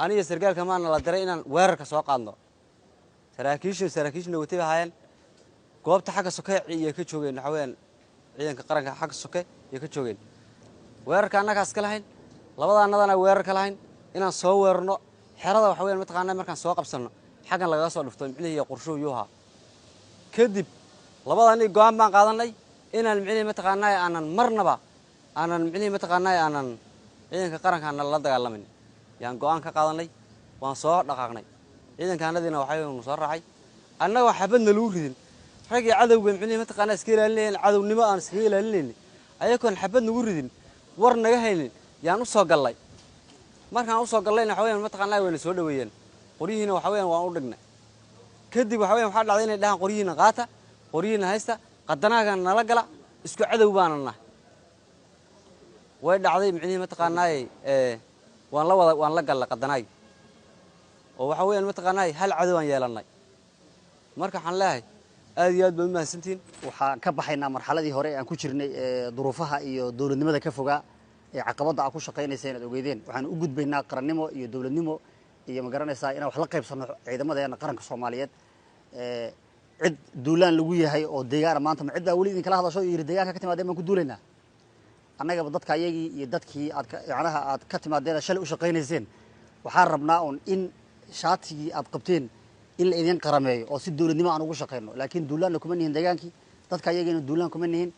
aniga sargaalka maana la diray inaan weerarka soo qaadno saraakiishna watay hayeen goobta xagga sokay iyo ka joogeen xaween ciidanka qaranka xagga sokay iyo ka joogeen weerarka annagaas ka lahayn labadaanadana weerar ka lahayn inaan soo weerarno xerada waxa weeyaan mataqaanaa markaan soo qabsano xagan laga soo dhufto micnihii qorshow yuha kadib labadaani go'aan baan qaadanay inaan micnihii mataqaanaa aanan marnaba aanan micnihii mataqaanaa aanan ciidanka qaranka la dagaalamin yaan go'aan ka qaadanay waan soo dhaqaaqnay ciidankaanadina waxay soo raacay annaga xabadna lagu ridin rag cadawga micnihii mataqaanaa iska ilaalinayeen cadownimo aan iska ilaalinayeen ayagoon xabad nagu ridin war naga haynin yaan u soo galay markaan u soo galayna waxa weeyaan mataqaanaa wayna soo dhaweeyeen qoriyihiina waxa weeyaan waan u dhignay kadib waxa weeyaan waxa dhacday inay dhahan qoriyihiina qaata qoriyihiina haysta qadanaaga nala gala isku cadow baana nahay way dhacday micnihii mataqaanaa waan la galay qadanaagi oo waxa weeyaan mataqaanaa hal cadow aan yeelanay marka waxaan leeyahay aad iyo aad baad mahadsantiin waxaan ka baxaynaa marxaladii hore aan ku jirnay duruufaha iyo dawladnimada ka fogaa ee caqabada aan ku shaqaynaysay inaad ogeydeen waxaan u gudbaynaa qarannimo iyo dawladnimo iyo ma garanaysaa inaan wax la qaybsano ciidamadeena qaranka Soomaaliyeed cid duulaan lagu yahay oo deegaan maanta ma cid wali idin kala hadasho iyo deegaanka ka timaadeen baan ku duulaynaa annaga dadka ayagii iyo dadkii aad ka timaadeen shalay u shaqaynayseen waxaan rabnaa in shaatigii aad qabteen in la idin qarameeyo oo si dawladnimo aan ugu shaqeyno laakiin duulaanna kuma nihin deegaankii dadka ayageena duulaan kuma nihin